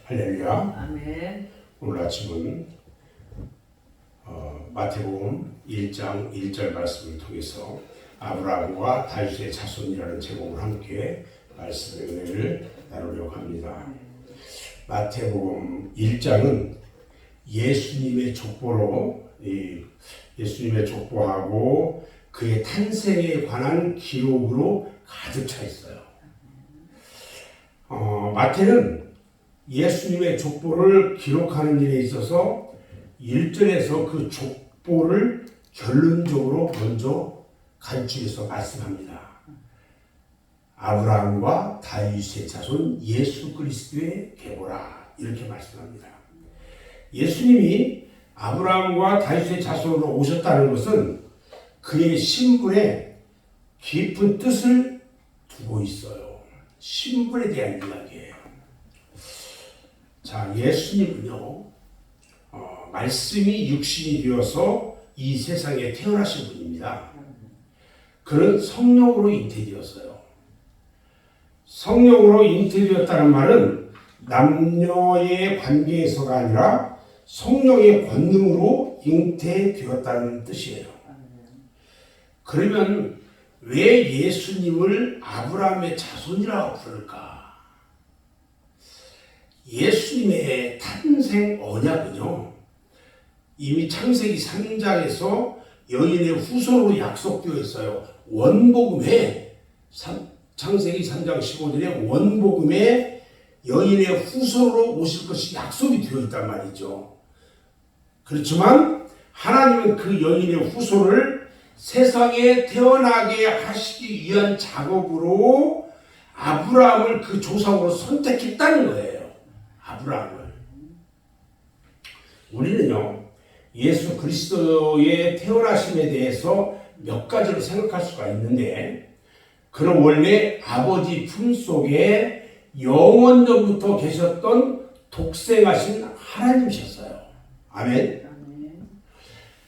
할렐루야. 아멘. 오늘 아침은 마태복음 1장 1절 말씀을 통해서 아브라함과 다윗의 자손이라는 제목을 함께 말씀의 은혜를 나누려고 합니다. 마태복음 1장은 예수님의 족보로 예수님의 족보하고 그의 탄생에 관한 기록으로 가득 차 있어요. 마태는 예수님의 족보를 기록하는 일에 있어서 1절에서 그 족보를 결론적으로 먼저 간추려서 말씀합니다. 아브라함과 다윗의 자손 예수 그리스도의 계보라 이렇게 말씀합니다. 예수님이 아브라함과 다윗의 자손으로 오셨다는 것은 그의 신분에 깊은 뜻을 두고 있어요. 신분에 대한 이야기예요. 자, 예수님은요, 말씀이 육신이 되어서 이 세상에 태어나신 분입니다. 그는 성령으로 잉태되었어요. 성령으로 잉태되었다는 말은 남녀의 관계에서가 아니라 성령의 권능으로 잉태되었다는 뜻이에요. 그러면 왜 예수님을 아브라함의 자손이라고 부를까? 예수님의 탄생 언약은요, 이미 창세기 3장에서 여인의 후손으로 약속되어 있어요. 원복음에, 창세기 3장 15절에 원복음에 여인의 후손으로 오실 것이 약속이 되어 있단 말이죠. 그렇지만 하나님은 그 여인의 후손을 세상에 태어나게 하시기 위한 작업으로 아브라함을 그 조상으로 선택했다는 거예요. 아브라함을. 우리는요, 예수 그리스도의 태어나심에 대해서 몇 가지로 생각할 수가 있는데, 그는 원래 아버지 품속에 영원전부터 계셨던 독생하신 하나님이셨어요. 아멘.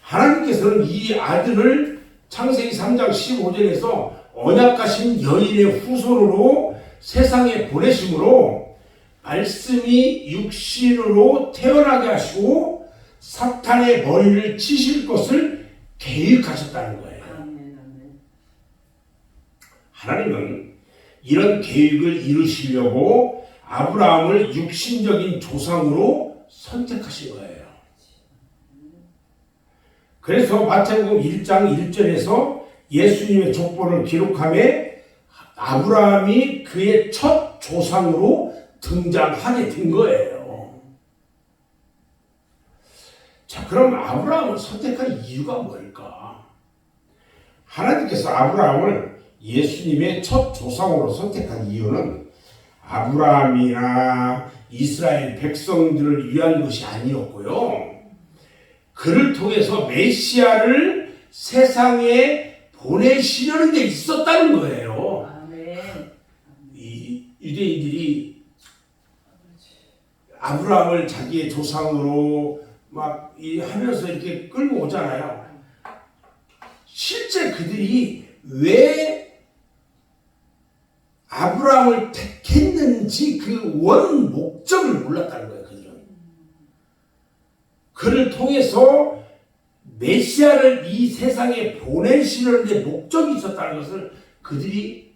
하나님께서는 이 아들을 창세기 3장 15절에서 언약하신 여인의 후손으로 세상에 보내심으로 말씀이 육신으로 태어나게 하시고 사탄의 머리를 치실 것을 계획하셨다는 거예요. 하나님은 이런 계획을 이루시려고 아브라함을 육신적인 조상으로 선택하신 거예요. 그래서 마태복음 1장 1절에서 예수님의 족보를 기록함에 아브라함이 그의 첫 조상으로 등장하게 된 거예요. 자, 그럼 아브라함을 선택한 이유가 뭘까? 하나님께서 아브라함을 예수님의 첫 조상으로 선택한 이유는 아브라함이나 이스라엘 백성들을 위한 것이 아니었고요. 그를 통해서 메시아를 세상에 보내시려는 데 있었다는 거예요. 아멘. 이 유대인들이 아브라함을 자기의 조상으로 막 하면서 이렇게 끌고 오잖아요. 실제 그들이 왜 아브라함을 택했는지 그 원 목적을 몰랐다는 거예요. 그들은. 그를 통해서 메시아를 이 세상에 보내시려는 데 목적이 있었다는 것을 그들이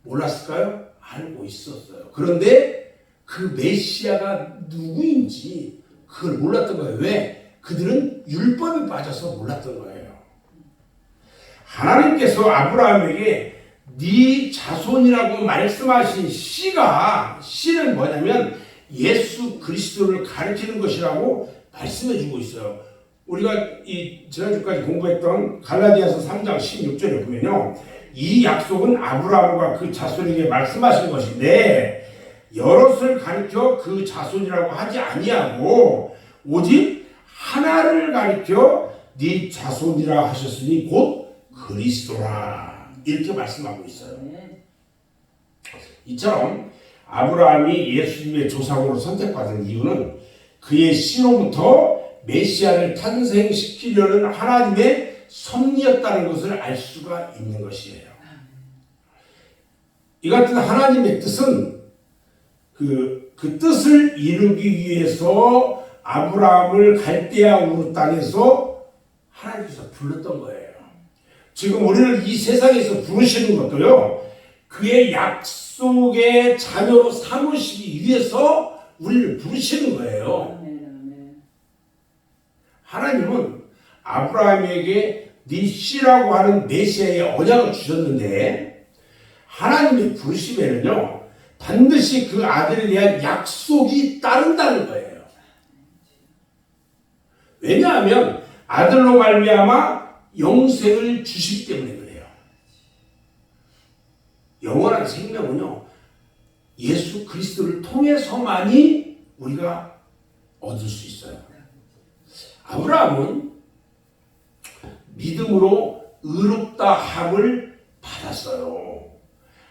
몰랐을까요? 알고 있었어요. 그런데 그 메시아가 누구인지 그걸 몰랐던 거예요. 왜? 그들은 율법에 빠져서 몰랐던 거예요. 하나님께서 아브라함에게 네 자손이라고 말씀하신 씨는 뭐냐면 예수 그리스도를 가리키는 것이라고 말씀해 주고 있어요. 우리가 지난주까지 공부했던 갈라디아서 3장 16절에 보면요, 이 약속은 아브라함과 그 자손에게 말씀하신 것인데 여럿을 가리켜 그 자손이라고 하지 아니하고 오직 하나를 가리켜 네 자손이라 하셨으니 곧 그리스도라 이렇게 말씀하고 있어요. 이처럼 아브라함이 예수님의 조상으로 선택받은 이유는 그의 씨로부터 메시아를 탄생시키려는 하나님의 섭리였다는 것을 알 수가 있는 것이에요. 이 같은 하나님의 뜻은 그 그 뜻을 이루기 위해서 아브라함을 갈대아 우르 땅에서 하나님께서 불렀던 거예요. 지금 우리를 이 세상에서 부르시는 것도요, 그의 약속의 자녀로 삼으시기 위해서 우리를 부르시는 거예요. 하나님은 아브라함에게 네 씨라고 하는 메시아의 언약을 주셨는데, 하나님이 부르시면은요, 반드시 그 아들에 대한 약속이 따른다는 거예요. 왜냐하면 아들로 말미암아 영생을 주시기 때문에 그래요. 영원한 생명은요, 예수 그리스도를 통해서만이 우리가 얻을 수 있어요. 아브라함은 믿음으로 의롭다 함을 받았어요.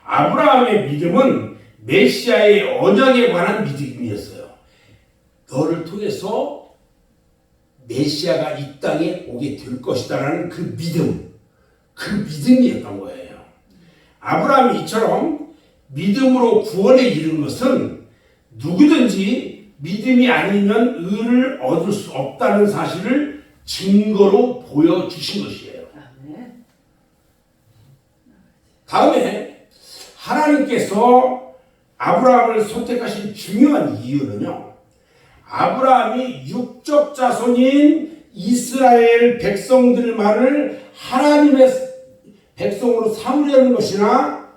아브라함의 믿음은 메시아의 언약에 관한 믿음이었어요. 너를 통해서 메시아가 이 땅에 오게 될 것이다라는 그 믿음이었던 거예요. 아브라함이 이처럼 믿음으로 구원에 이른 것은 누구든지 믿음이 아니면 의를 얻을 수 없다는 사실을 증거로 보여주신 것이에요. 다음에 하나님께서 아브라함을 선택하신 중요한 이유는요, 아브라함이 육적 자손인 이스라엘 백성들만을 하나님의 백성으로 삼으려는 것이나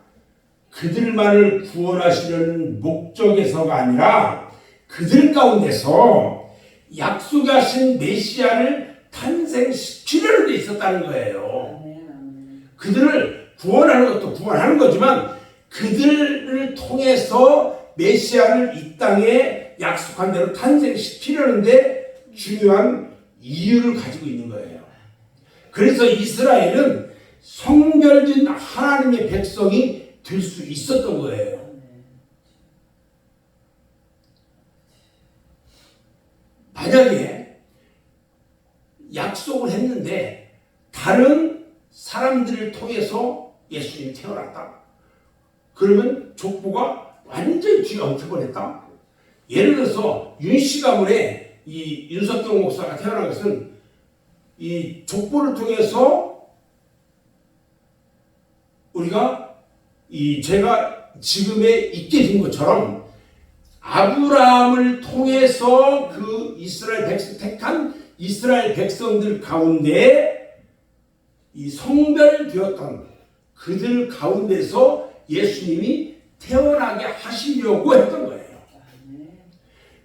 그들만을 구원하시려는 목적에서가 아니라 그들 가운데서 약속하신 메시아를 탄생시키려는 데 있었다는 거예요. 그들을 구원하는 것도 구원하는 거지만 그들을 통해서 메시아를 이 땅에 약속한 대로 탄생시키려는데 중요한 이유를 가지고 있는 거예요. 그래서 이스라엘은 성별진 하나님의 백성이 될 수 있었던 거예요. 만약에 약속을 했는데 다른 사람들을 통해서 예수님이 태어났다. 그러면 족보가 완전히 뒤가 엉킬 뻔했다. 예를 들어서 윤씨 가문에 이 윤석경 목사가 태어난 것은 이 족보를 통해서 우리가 제가 지금에 있게 된 것처럼 아브라함을 통해서 그 이스라엘 백성 택한 이스라엘 백성들 가운데 이 성별되었던 그들 가운데서 예수님이 태어나게 하시려고 했던 거예요.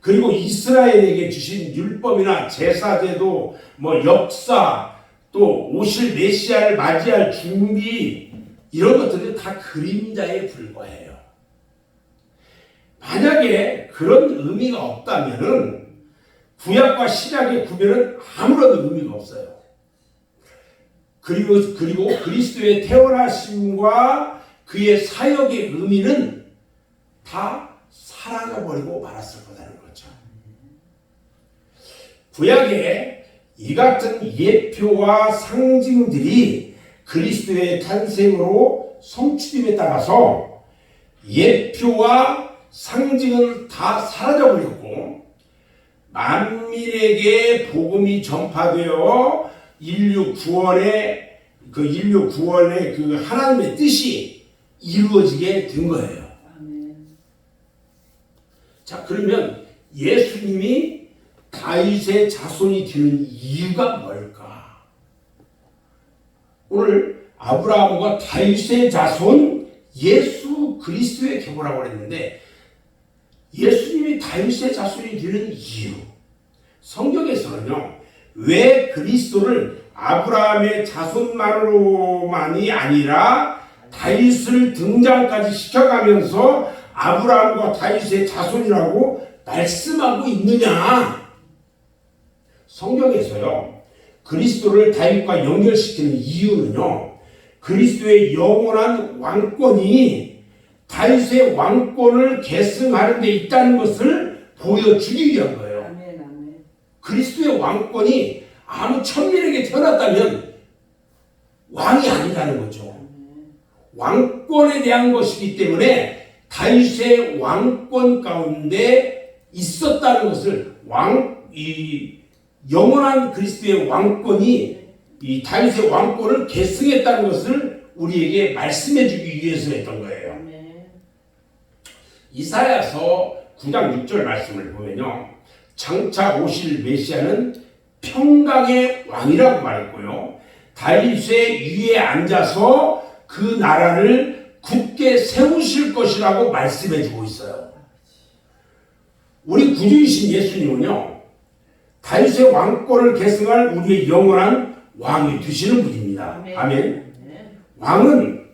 그리고 이스라엘에게 주신 율법이나 제사제도, 역사, 또 오실 메시아를 맞이할 준비, 이런 것들은 다 그림자에 불과해요. 만약에 그런 의미가 없다면은 구약과 신약의 구별은 아무런 의미가 없어요. 그리고 그리스도의 태어나심과 그의 사역의 의미는 다 사라져버리고 말았을 거라는 거죠. 구약에 이 같은 예표와 상징들이 그리스도의 탄생으로 성취됨에 따라서 예표와 상징은 다 사라져버렸고 만민에게 복음이 전파되어 인류 구원의 그 하나님의 뜻이 이루어지게 된 거예요. 자, 그러면 예수님이 다윗의 자손이 되는 이유가 뭘까? 오늘 아브라함과 다윗의 자손 예수 그리스도의 계보라고 했는데 예수님이 다윗의 자손이 되는 이유, 성경에서는요, 왜 그리스도를 아브라함의 자손만으로만이 아니라 다윗을 등장까지 시켜가면서 아브라함과 다윗의 자손이라고 말씀하고 있느냐? 성경에서요, 그리스도를 다윗과 연결시키는 이유는요, 그리스도의 영원한 왕권이 다윗의 왕권을 계승하는 데 있다는 것을 보여주기 위한 거예요. 아멘. 그리스도의 왕권이 아무 천민에게 태어났다면 왕이 아니라는 거죠. 왕권에 대한 것이기 때문에 다윗의 왕권 가운데 있었다는 것을 이 영원한 그리스도의 왕권이 이 다윗의 왕권을 계승했다는 것을 우리에게 말씀해 주기 위해서 했던 거예요. 이사야서 9장 6절 말씀을 보면요. 장차 오실 메시아는 평강의 왕이라고 말했고요. 다윗의 위에 앉아서 그 나라를 굳게 세우실 것이라고 말씀해 주고 있어요. 우리 구주이신 예수님은요. 다윗의 왕권을 계승할 우리의 영원한 왕이 되시는 분입니다. 아멘. 왕은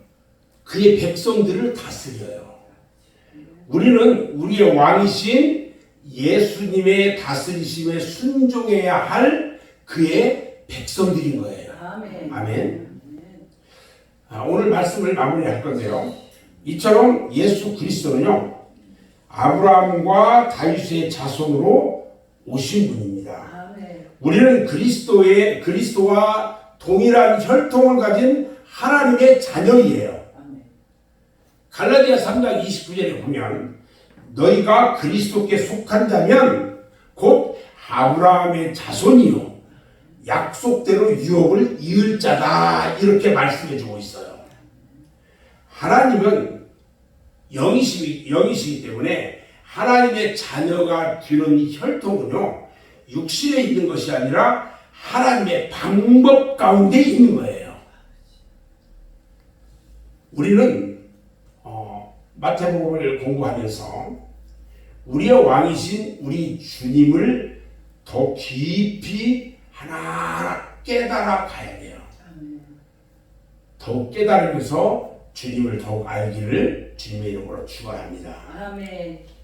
그의 백성들을 다스려요. 우리는 우리의 왕이신 예수님의 다스리심에 순종해야 할 그의 백성들인 거예요. 아멘. 오늘 말씀을 마무리할 건데요. 이처럼 예수 그리스도는요. 아브라함과 다윗의 자손으로 오신 분입니다. 우리는 그리스도와 동일한 혈통을 가진 하나님의 자녀이에요. 갈라디아 3장 29절에 보면 너희가 그리스도께 속한 자면 곧 아브라함의 자손이요 약속대로 유업을 이을 자다 이렇게 말씀해 주고 있어요. 하나님은 영이시기 때문에 하나님의 자녀가 되는 혈통은요 육신에 있는 것이 아니라 하나님의 방법 가운데 있는 거예요. 우리는 마태복음을 공부하면서 우리의 왕이신 우리 주님을 더 깊이 하나하나 깨달아 가야 돼요. 더욱 깨달으면서 주님을 더욱 알기를 주님의 이름으로 축원합니다. 아멘.